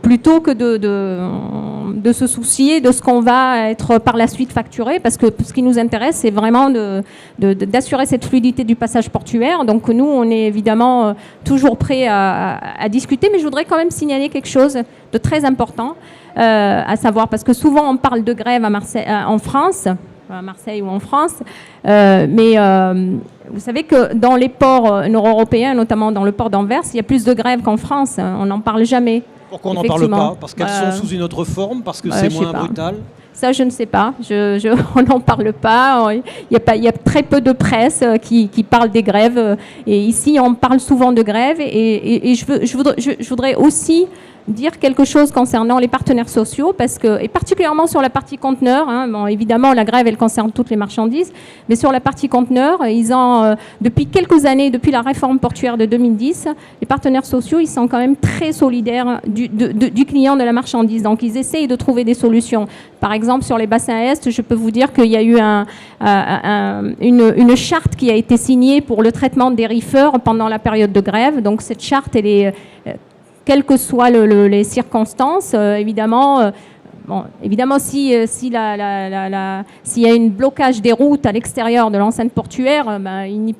plutôt que de se soucier de ce qu'on va être par la suite facturé, parce que ce qui nous intéresse, c'est vraiment d'assurer cette fluidité du passage portuaire. Donc nous, on est évidemment toujours prêts à discuter, mais je voudrais quand même signaler quelque chose de très important, à savoir, parce que souvent on parle de grève à Marseille, en France, à Marseille ou en France, mais vous savez que dans les ports nord-européens, notamment dans le port d'Anvers, il y a plus de grèves qu'en France. On n'en parle jamais. Pourquoi on n'en parle pas? Parce qu'elles sont sous une autre forme? Parce que c'est moins brutal? Ça, je ne sais pas. On n'en parle pas. Il y a très peu de presse qui parle des grèves. Et ici, on parle souvent de grèves. Et je voudrais aussi dire quelque chose concernant les partenaires sociaux, et particulièrement sur la partie conteneur, hein. Bon, évidemment, la grève, elle concerne toutes les marchandises, mais sur la partie conteneur, ils ont, depuis quelques années, depuis la réforme portuaire de 2010, les partenaires sociaux, ils sont quand même très solidaires du client de la marchandise. Donc, ils essayent de trouver des solutions. Par exemple, sur les bassins Est, je peux vous dire qu'il y a eu une charte qui a été signée pour le traitement des reefers pendant la période de grève. Donc, cette charte, elle est... quelles que soient les circonstances, évidemment, bon, évidemment, s'il y a un blocage des routes à l'extérieur de l'enceinte portuaire, il n'y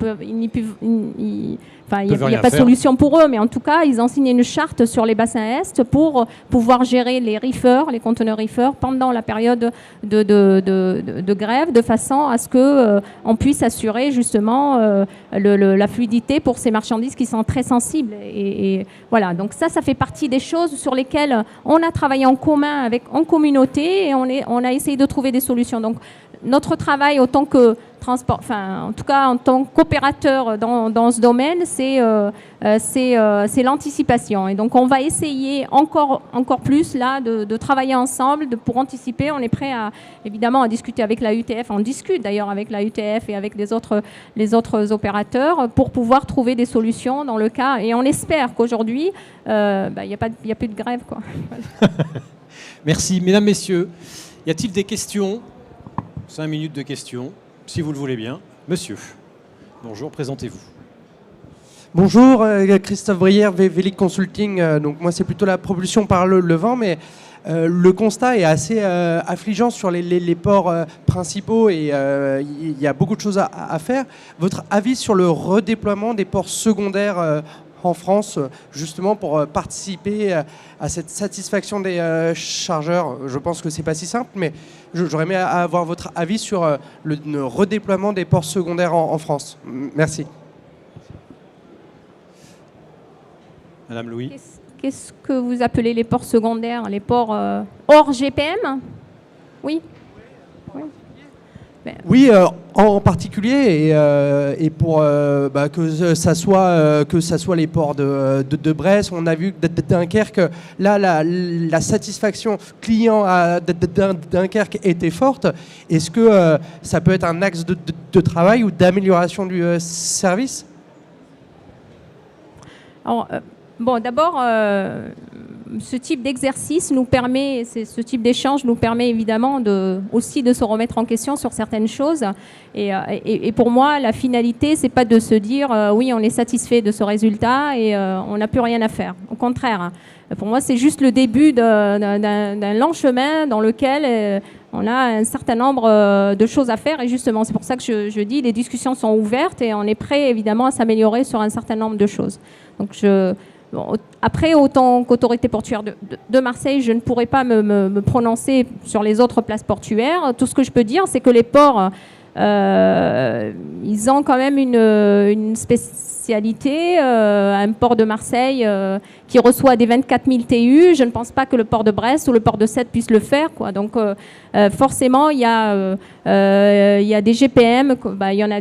a pas de solution pour eux, mais en tout cas, ils ont signé une charte sur les bassins Est pour pouvoir gérer les reefers, les conteneurs reefers, pendant la période de grève, de façon à ce qu'on puisse assurer justement la fluidité pour ces marchandises qui sont très sensibles. Et voilà, donc ça fait partie des choses sur lesquelles on a travaillé en commun, en communauté, et on a essayé de trouver des solutions. Donc, notre travail autant que transport, en tout cas en tant qu'opérateur dans ce domaine, c'est l'anticipation. Et donc on va essayer encore plus là de travailler ensemble pour anticiper. On est prêt évidemment à discuter avec la UTF. On discute d'ailleurs avec la UTF et avec les autres opérateurs pour pouvoir trouver des solutions dans le cas. Et on espère qu'aujourd'hui, il n'y a plus de grève, quoi. Merci. Mesdames, Messieurs, y a-t-il des questions ? 5 minutes de questions, si vous le voulez bien. Monsieur, bonjour, présentez-vous. Bonjour, Christophe Brière, Vélic Consulting. Donc moi, c'est plutôt la propulsion par le vent, mais le constat est assez affligeant sur les ports principaux et il y a beaucoup de choses à faire. Votre avis sur le redéploiement des ports secondaires en France, justement pour participer à cette satisfaction des chargeurs? Je pense que c'est pas si simple, mais j'aurais aimé avoir votre avis sur le redéploiement des ports secondaires en France. Merci. Madame Louis. Qu'est-ce que vous appelez les ports secondaires? Les ports hors GPM? Oui. Oui, en particulier, et pour que ça soit les ports de Brest. On a vu que Dunkerque, là, la satisfaction client à Dunkerque était forte. Est-ce que ça peut être un axe de travail ou d'amélioration du service? Alors, bon, d'abord, ce type d'exercice nous permet, ce type d'échange nous permet évidemment aussi de se remettre en question sur certaines choses. Et pour moi, la finalité, c'est pas de se dire oui, on est satisfait de ce résultat et on n'a plus rien à faire. Au contraire, pour moi, c'est juste le début d'un long chemin dans lequel on a un certain nombre de choses à faire. Et justement, c'est pour ça que je dis les discussions sont ouvertes et on est prêt évidemment à s'améliorer sur un certain nombre de choses. Donc après, autant qu'autorité portuaire de Marseille, je ne pourrais pas me prononcer sur les autres places portuaires. Tout ce que je peux dire, c'est que les ports, ils ont quand même une spécialité. Un port de Marseille qui reçoit des 24 000 TU, je ne pense pas que le port de Brest ou le port de Sète puisse le faire, quoi. Donc forcément, il y a des GPM, il y en a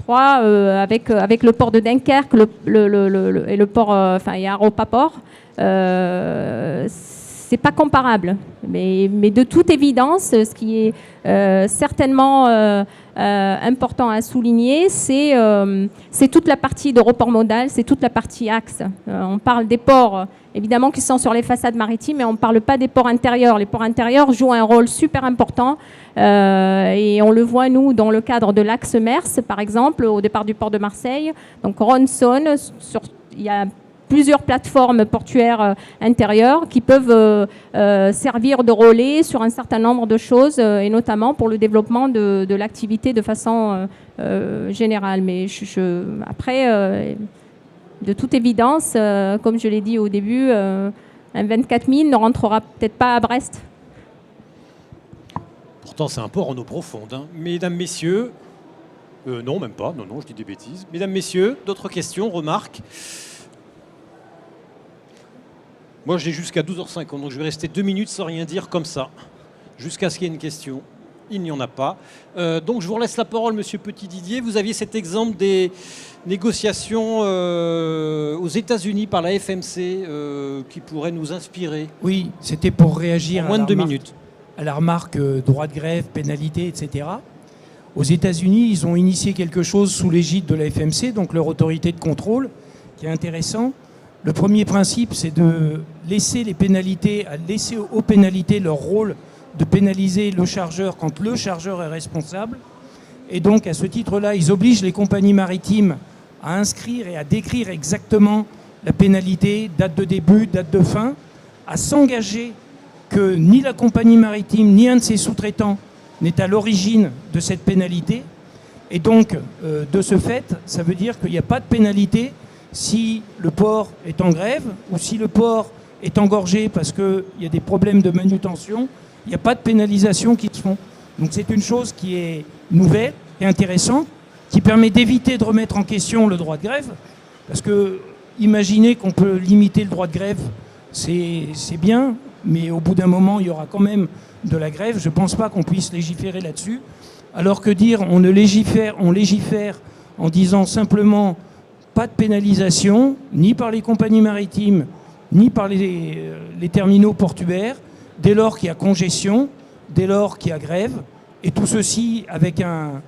avec le port de Dunkerque et le port, il y a Aropaport, c'est pas comparable. Mais de toute évidence, ce qui est certainement important à souligner, c'est toute la partie de report modal, c'est toute la partie axe. On parle des ports, évidemment, qui sont sur les façades maritimes, mais on ne parle pas des ports intérieurs. Les ports intérieurs jouent un rôle super important et on le voit, nous, dans le cadre de l'axe Mers, par exemple, au départ du port de Marseille. Donc, Ronson, il y a plusieurs plateformes portuaires intérieures qui peuvent servir de relais sur un certain nombre de choses et notamment pour le développement de l'activité de façon générale. Mais après, de toute évidence, comme je l'ai dit au début, un 24 000 ne rentrera peut-être pas à Brest. Pourtant, c'est un port en eau profonde, hein. Mesdames, Messieurs, non, même pas, non, je dis des bêtises. Mesdames, Messieurs, d'autres questions, remarques? Moi, j'ai jusqu'à 12h50, donc je vais rester 2 minutes sans rien dire comme ça, jusqu'à ce qu'il y ait une question. Il n'y en a pas. Donc, je vous laisse la parole, Monsieur Petit-Didier. Vous aviez cet exemple des négociations aux États-Unis par la FMC qui pourrait nous inspirer. Oui, c'était pour réagir en moins de 2 minutes. À la remarque droit de grève, pénalité, etc. Aux États-Unis, ils ont initié quelque chose sous l'égide de la FMC, donc leur autorité de contrôle, qui est intéressant. Le premier principe, c'est de laisser aux pénalités leur rôle de pénaliser le chargeur quand le chargeur est responsable. Et donc, à ce titre-là, ils obligent les compagnies maritimes à inscrire et à décrire exactement la pénalité, date de début, date de fin, à s'engager que ni la compagnie maritime, ni un de ses sous-traitants n'est à l'origine de cette pénalité. Et donc, de ce fait, ça veut dire qu'il n'y a pas de pénalité si le port est en grève ou si le port est engorgé parce qu'il y a des problèmes de manutention. Il n'y a pas de pénalisation qui se font. Donc c'est une chose qui est nouvelle et intéressante, qui permet d'éviter de remettre en question le droit de grève. Parce que imaginer qu'on peut limiter le droit de grève, c'est bien, mais au bout d'un moment, il y aura quand même de la grève. Je ne pense pas qu'on puisse légiférer là-dessus. Alors que dire on légifère en disant simplement pas de pénalisation, ni par les compagnies maritimes, ni par les terminaux portuaires, dès lors qu'il y a congestion, dès lors qu'il y a grève, et tout ceci avec un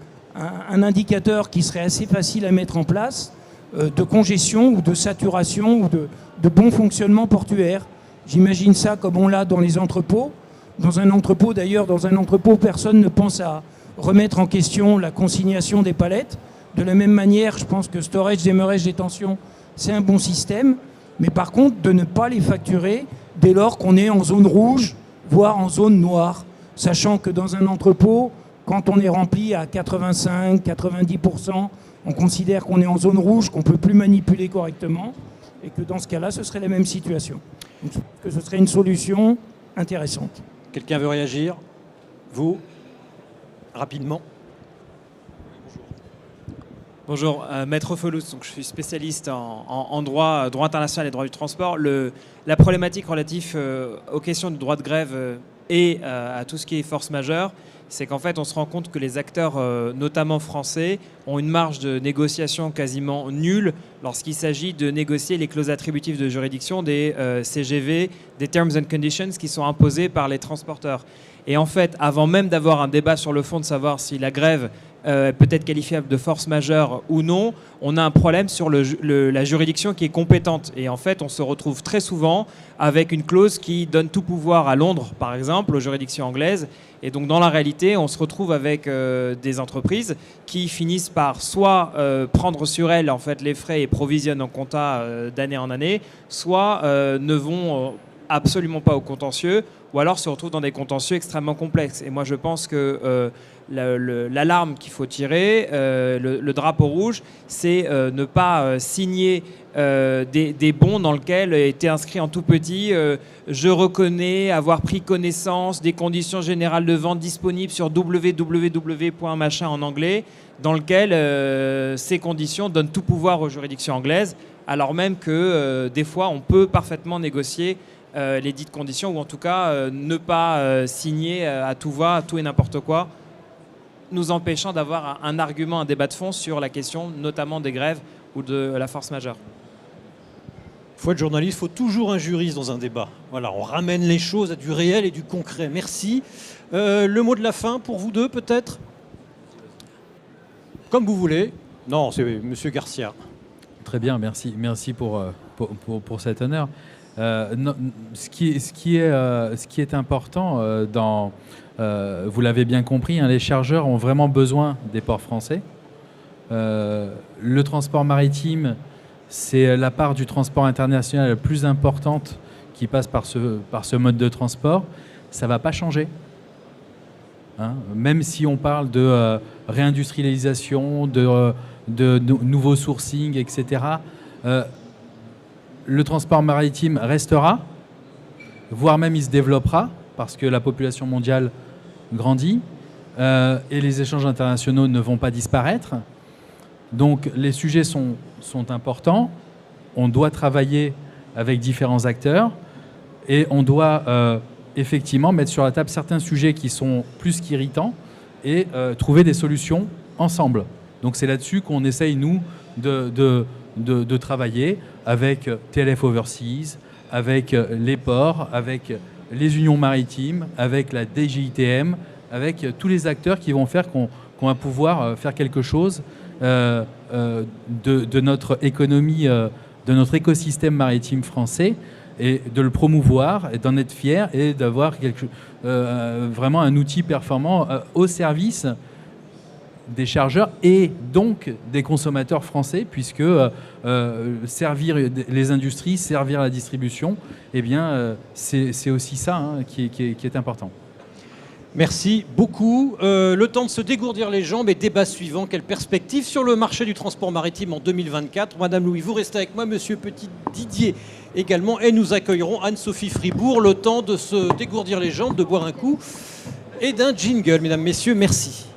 indicateur qui serait assez facile à mettre en place, de congestion ou de saturation ou de bon fonctionnement portuaire. J'imagine ça comme on l'a dans les entrepôts. Dans un entrepôt, d'ailleurs, personne ne pense à remettre en question la consignation des palettes. De la même manière, je pense que storage, demurrage, détention, c'est un bon système. Mais par contre, de ne pas les facturer dès lors qu'on est en zone rouge, voire en zone noire. Sachant que dans un entrepôt, quand on est rempli à 85, 90%, on considère qu'on est en zone rouge, qu'on ne peut plus manipuler correctement. Et que dans ce cas-là, ce serait la même situation. Donc, que ce serait une solution intéressante. Quelqu'un veut réagir? Vous? Rapidement. Bonjour, Maître Folous, donc je suis spécialiste en droit international et droit du transport. La problématique relative aux questions du droit de grève et à tout ce qui est force majeure, c'est qu'en fait on se rend compte que les acteurs, notamment français, ont une marge de négociation quasiment nulle lorsqu'il s'agit de négocier les clauses attributives de juridiction des CGV, des Terms and Conditions qui sont imposées par les transporteurs. Et en fait, avant même d'avoir un débat sur le fond de savoir si la grève peut être qualifiable de force majeure ou non, on a un problème sur la juridiction qui est compétente. Et en fait, on se retrouve très souvent avec une clause qui donne tout pouvoir à Londres, par exemple, aux juridictions anglaises. Et donc, dans la réalité, on se retrouve avec des entreprises qui finissent par soit prendre sur elles en fait, les frais et provisionnent en compta d'année en année, soit ne vont absolument pas au contentieux, ou alors se retrouvent dans des contentieux extrêmement complexes. Et moi, je pense que l'alarme qu'il faut tirer, le drapeau rouge, c'est ne pas signer des bons dans lesquels était inscrit en tout petit je reconnais avoir pris connaissance des conditions générales de vente disponibles sur www.machin en anglais, dans lequel ces conditions donnent tout pouvoir aux juridictions anglaises, alors même que des fois, on peut parfaitement négocier les dites conditions, ou en tout cas ne pas signer à tout va, à tout et n'importe quoi, nous empêchant d'avoir un argument, un débat de fond sur la question notamment des grèves ou de la force majeure. Il faut être journaliste, il faut toujours un juriste dans un débat. Voilà, on ramène les choses à du réel et du concret. Merci. Le mot de la fin pour vous deux, peut-être? Comme vous voulez. Non, c'est Monsieur Garcia. Très bien, merci. Merci pour cet honneur. Non, ce qui est important vous l'avez bien compris, hein, les chargeurs ont vraiment besoin des ports français. Le transport maritime, c'est la part du transport international la plus importante qui passe par ce mode de transport. Ça ne va pas changer. Hein, même si on parle de réindustrialisation, de nouveaux sourcing, etc., le transport maritime restera, voire même il se développera, parce que la population mondiale grandit et les échanges internationaux ne vont pas disparaître. Donc les sujets sont importants, on doit travailler avec différents acteurs et on doit effectivement mettre sur la table certains sujets qui sont plus qu'irritants et trouver des solutions ensemble. Donc c'est là-dessus qu'on essaye, nous, de travailler avec TLF Overseas, avec les ports, avec les unions maritimes, avec la DGITM, avec tous les acteurs qui vont faire qu'on va pouvoir faire quelque chose de notre économie, de notre écosystème maritime français, et de le promouvoir, et d'en être fier, et d'avoir vraiment un outil performant au service des chargeurs et donc des consommateurs français, puisque servir les industries, servir la distribution, eh bien, c'est aussi ça hein, qui est important. Merci beaucoup. Le temps de se dégourdir les jambes et débat suivant. Quelle perspective sur le marché du transport maritime en 2024 ? Madame Louis, vous restez avec moi, Monsieur Petit Didier également, et nous accueillerons Anne-Sophie Fribourg. Le temps de se dégourdir les jambes, de boire un coup et d'un jingle. Mesdames, Messieurs, merci.